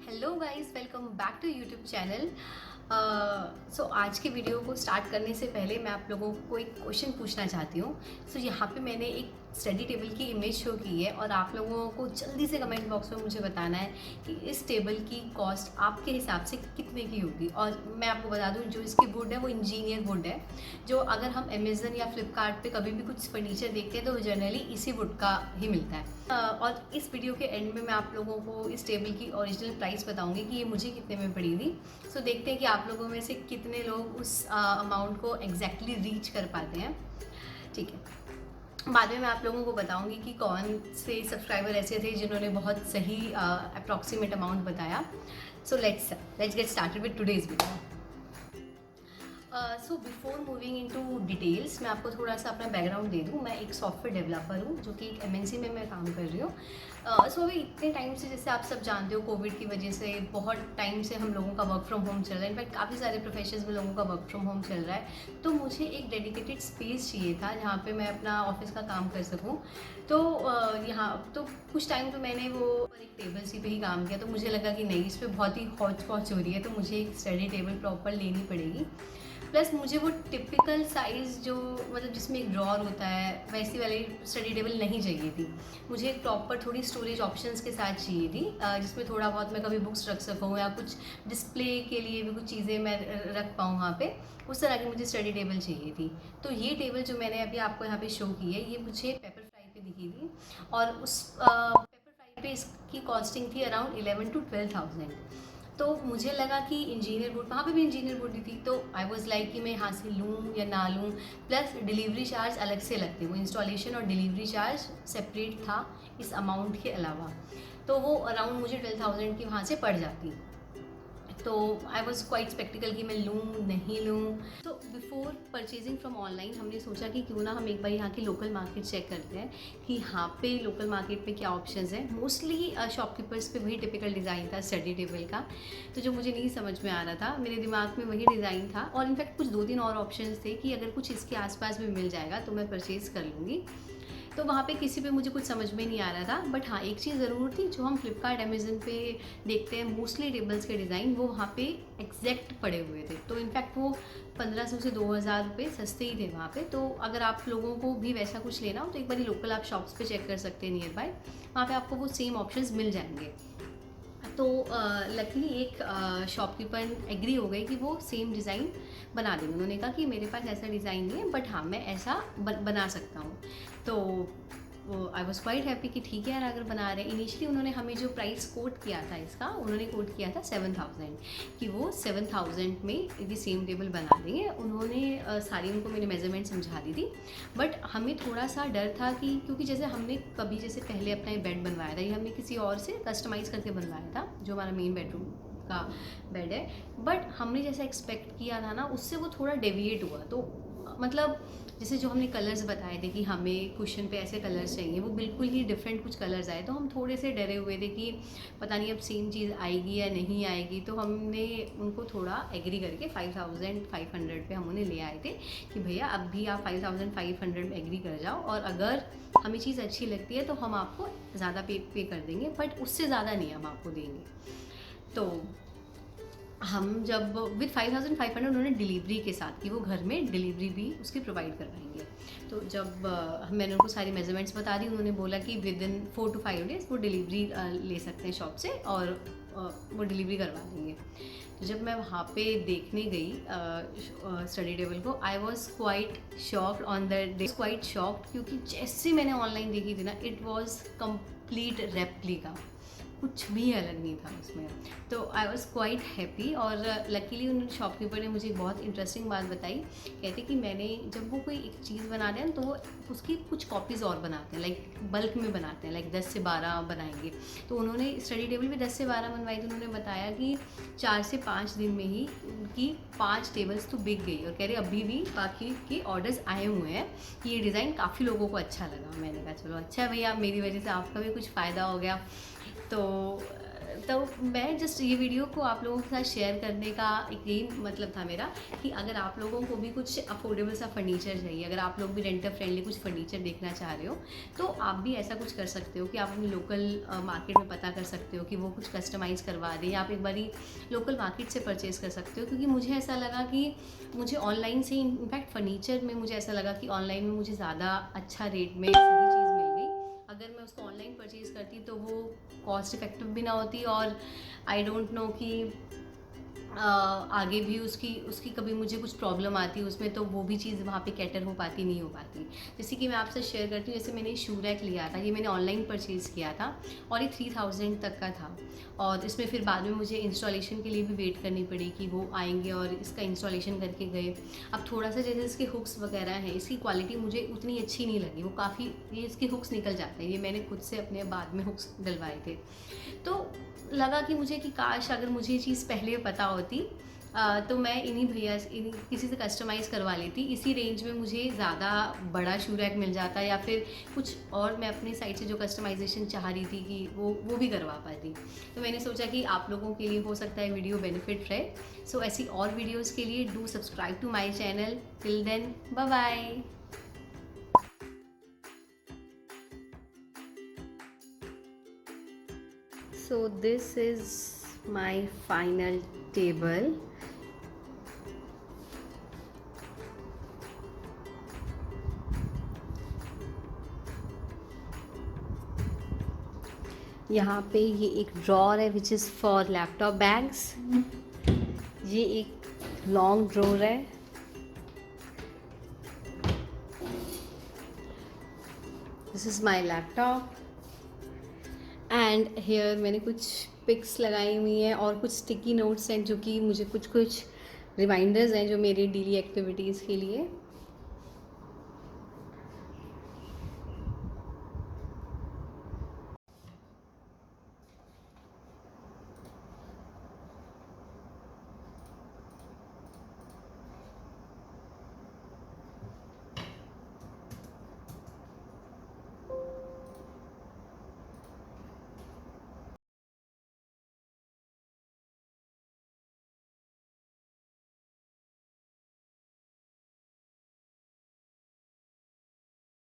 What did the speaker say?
Hello guys, welcome back to YouTube channel. So आज के video को स्टार्ट करने से पहले मैं आप लोगों को एक क्वेश्चन पूछना चाहती हूँ। सो यहाँ पे मैंने एक स्टडी टेबल की इमेज शो की है और आप लोगों को जल्दी से कमेंट बॉक्स में मुझे बताना है कि इस टेबल की कॉस्ट आपके हिसाब से कितने की होगी। और मैं आपको बता दूँ, जो इसकी वुड है वो इंजीनियर वुड है, जो अगर हम अमेज़न या फ्लिपकार्ट पे कभी भी कुछ फर्नीचर देखते हैं तो जनरली इसी वुड का ही मिलता है। और इस वीडियो के एंड में मैं आप लोगों को इस टेबल की ओरिजिनल प्राइस बताऊंगी कि ये मुझे कितने में पड़ी थी। सो देखते हैं कि आप लोगों में से कितने लोग उस अमाउंट को एग्जैक्टली रीच कर पाते हैं। ठीक है, बाद में मैं आप लोगों को बताऊंगी कि कौन से सब्सक्राइबर ऐसे थे जिन्होंने बहुत सही अप्रॉक्सीमेट अमाउंट बताया। So let's get started with today's video. So before moving into details, मैं आपको थोड़ा सा अपना बैकग्राउंड दे दूँ। मैं एक सॉफ्टवेयर डेवलपर हूँ जो कि एक एमएनसी में मैं काम कर रही हूँ। सो अभी इतने टाइम से, जैसे आप सब जानते हो, कोविड की वजह से बहुत टाइम से हम लोगों का वर्क फ्रॉम होम चल रहा है। इनफैक्ट काफ़ी सारे प्रोफेशंस में लोगों का वर्क फ्रॉम होम चल रहा है। तो मुझे एक डेडिकेटेड स्पेस चाहिए था जहाँ पे मैं अपना ऑफिस का काम कर सकूँ। तो यहाँ तो कुछ टाइम तो मैंने वो एक टेबल सी पे ही काम किया। तो मुझे लगा कि नहीं, इस पर बहुत ही हौच पौच हो रही है, तो मुझे एक स्टडी टेबल प्रॉपर लेनी पड़ेगी। प्लस मुझे वो टिपिकल साइज़, जो मतलब जिसमें एक ड्रॉर होता है, वैसी वाली स्टडी टेबल नहीं चाहिए थी। मुझे एक प्रॉपर थोड़ी स्टोरेज ऑप्शंस के साथ चाहिए थी, जिसमें थोड़ा बहुत मैं कभी बुक्स रख सकूँ या कुछ डिस्प्ले के लिए भी कुछ चीज़ें मैं रख पाऊँ वहाँ पे। उस तरह की मुझे स्टडी टेबल चाहिए थी। तो ये टेबल जो मैंने अभी आपको यहाँ पे शो की है, ये मुझे पेपर फ्राई पे दिखी थी। और उस पेपर फ्राई पे इसकी कॉस्टिंग थी अराउंड 11 to 12,000। तो मुझे लगा कि इंजीनियर वुड, वहाँ पे भी इंजीनियर वुड ही थी। तो आई वॉज लाइक कि मैं यहाँ से लूँ या ना लूँ। प्लस डिलीवरी चार्ज अलग से लगते, वो इंस्टॉलेशन और डिलीवरी चार्ज सेपरेट था इस अमाउंट के अलावा। तो वो अराउंड मुझे 12,000 की वहाँ से पड़ जाती। तो आई वॉज क्वाइट स्पेक्टिकल कि मैं लूँ नहीं लूँ। तो बिफोर परचेजिंग फ्रॉम ऑनलाइन हमने सोचा कि क्यों ना हम एक बार यहाँ की लोकल मार्केट चेक करते हैं कि यहाँ पे लोकल मार्केट पे क्या ऑप्शंस हैं। मोस्टली शॉपकीपर्स पे वही टिपिकल डिज़ाइन था स्टडी टेबल का। तो जो मुझे नहीं समझ में आ रहा था, मेरे दिमाग में वही डिज़ाइन था। और इनफैक्ट कुछ 2-3 और ऑप्शंस थे कि अगर कुछ इसके आसपास भी मिल जाएगा तो मैं परचेज़ कर लूँगी। तो वहाँ पे किसी पे मुझे कुछ समझ में नहीं आ रहा था। बट हाँ, एक चीज़ ज़रूर थी, जो हम फ्लिपकार्ट अमेज़न पे देखते हैं मोस्टली टेबल्स के डिज़ाइन, वो वहाँ पे एग्जैक्ट पड़े हुए थे। तो इनफैक्ट वो 1500 से 2000 रुपये सस्ते ही थे वहाँ पे। तो अगर आप लोगों को भी वैसा कुछ लेना हो तो एक बार लोकल आप शॉप्स पे चेक कर सकते हैं नियर बाय, वहाँ पे आपको वो सेम ऑप्शंस मिल जाएंगे। तो लकीली एक शॉपकीपर एग्री हो गई कि वो सेम डिज़ाइन बना देंगे। उन्होंने कहा कि मेरे पास ऐसा डिज़ाइन नहीं है, बट हाँ मैं ऐसा बना सकता हूँ। तो आई वॉज क्वाइट हैप्पी कि ठीक है यार, अगर बना रहे हैं। इनिशियली उन्होंने हमें जो प्राइस कोट किया था इसका, उन्होंने कोट किया था 7,000, कि वो 7,000 में ये सेम टेबल बना देंगे। उन्होंने सारी उनको मैंने मेजरमेंट समझा दी थी। बट हमें थोड़ा सा डर था कि, क्योंकि जैसे हमने कभी जैसे पहले अपना ये बेड बनवाया था, ये हमने किसी और से कस्टमाइज़ करके बनवाया था, जो हमारा मेन बेडरूम का बेड है। बट हमने जैसा एक्सपेक्ट किया था ना, उससे वो थोड़ा डेविएट हुआ। तो मतलब जैसे जो हमने कलर्स बताए थे कि हमें कुशन पे ऐसे कलर्स चाहिए, वो बिल्कुल ही डिफरेंट कुछ कलर्स आए। तो हम थोड़े से डरे हुए थे कि पता नहीं अब सेम चीज़ आएगी या नहीं आएगी। तो हमने उनको थोड़ा एग्री करके 5,500 पे हम उन्हें ले आए थे कि भैया अब भी आप 5,500 में एग्री कर जाओ, और अगर हमें चीज़ अच्छी लगती है तो हम आपको ज़्यादा पे कर देंगे, बट उससे ज़्यादा नहीं हम आपको देंगे। तो हम जब विद 5,500 उन्होंने डिलीवरी के साथ की, वो घर में डिलीवरी भी उसकी प्रोवाइड करवाएंगे। तो जब मैंने उनको सारी मेजरमेंट्स बता दी, उन्होंने बोला कि विद इन 4 to 5 डेज़ वो डिलीवरी ले सकते हैं शॉप से, और वो डिलीवरी करवा देंगे। तो जब मैं वहाँ पे देखने गई स्टडी टेबल को, I was quite shocked on the day, quite shocked, क्योंकि जैसे मैंने ऑनलाइन देखी थी ना, इट वॉज कम्प्लीट रेप्लिका, कुछ भी अलग नहीं था उसमें। तो आई वॉज क्वाइट हैप्पी। और लकीली उन शॉपकीपर ने मुझे एक बहुत इंटरेस्टिंग बात बताई। कहते कि मैंने, जब वो कोई एक चीज़ बनाते हैं तो वो उसकी कुछ कॉपीज़ और बनाते हैं, लाइक बल्क में बनाते हैं, लाइक 10 से 12 बनाएंगे। तो उन्होंने स्टडी टेबल भी 10 से 12 बनवाई। तो उन्होंने बताया कि 4 से 5 दिन में ही उनकी 5 टेबल्स तो बिक गई, और कह रहे अभी भी बाकी के ऑर्डर्स आए हुए हैं कि ये डिज़ाइन काफ़ी लोगों को अच्छा लगा। मैंने कहा चलो अच्छा भैया, मेरी वजह से आपका भी कुछ फ़ायदा हो गया। तो तो मैं जस्ट ये वीडियो को आप लोगों के साथ शेयर करने का एक यही मतलब था मेरा, कि अगर आप लोगों को भी कुछ अफोर्डेबल सा फर्नीचर चाहिए, अगर आप लोग भी रेंटर फ्रेंडली कुछ फर्नीचर देखना चाह रहे हो, तो आप भी ऐसा कुछ कर सकते हो कि आप अपनी लोकल मार्केट में पता कर सकते हो कि वो कुछ कस्टमाइज़ करवा दें, या आप एक बारी लोकल मार्केट से परचेज़ कर सकते हो। क्योंकि मुझे ऐसा लगा कि मुझे ऑनलाइन से, इनफैक्ट फर्नीचर में मुझे ऐसा लगा कि ऑनलाइन में मुझे ज़्यादा अच्छा रेट में सही चीज़ मिल गई। अगर मैं उसको ऑनलाइन परचेज़ करती तो वो कॉस्ट इफ़ेक्टिव भी ना होती, और आई डोंट नो कि आगे भी उसकी कभी मुझे कुछ प्रॉब्लम आती उसमें, तो वो भी चीज़ वहाँ पे कैटर हो पाती नहीं हो पाती। जैसे कि मैं आपसे शेयर करती हूँ, जैसे मैंने शू रैक लिया था, ये मैंने ऑनलाइन परचेज़ किया था और ये 3000 तक का था, और इसमें फिर बाद में मुझे इंस्टॉलेशन के लिए भी वेट करनी पड़ी कि वो आएंगे और इसका इंस्टॉलेशन करके गए। अब थोड़ा सा जैसे इसके हुक्स वगैरह हैं, इसकी क्वालिटी मुझे उतनी अच्छी नहीं लगी, वो काफ़ी, ये इसके हुक्स निकल जाते हैं, ये मैंने खुद से अपने बाद में हुक्स डलवाए थे। तो लगा कि मुझे कि काश अगर मुझे ये चीज़ पहले पता होती, तो मैं इन्हीं भैया से, किसी से कस्टमाइज़ करवा लेती। इसी रेंज में मुझे ज़्यादा बड़ा शू रैक मिल जाता, या फिर कुछ और मैं अपनी साइड से जो कस्टमाइजेशन चाह रही थी कि वो भी करवा पाती। तो मैंने सोचा कि आप लोगों के लिए हो सकता है वीडियो बेनिफिट रहे। सो ऐसी और वीडियोज़ के लिए do subscribe to my channel. Till then, bye bye. So this is my final table. यहाँ पे ये एक ड्रॉर है which is for laptop bags. ये एक लॉन्ग ड्रॉर है। This is my laptop and here मैंने कुछ पिक्स लगाई हुई हैं और कुछ स्टिकी नोट्स हैं, जो कि मुझे कुछ रिमाइंडर्स हैं जो मेरी डेली एक्टिविटीज़ के लिए।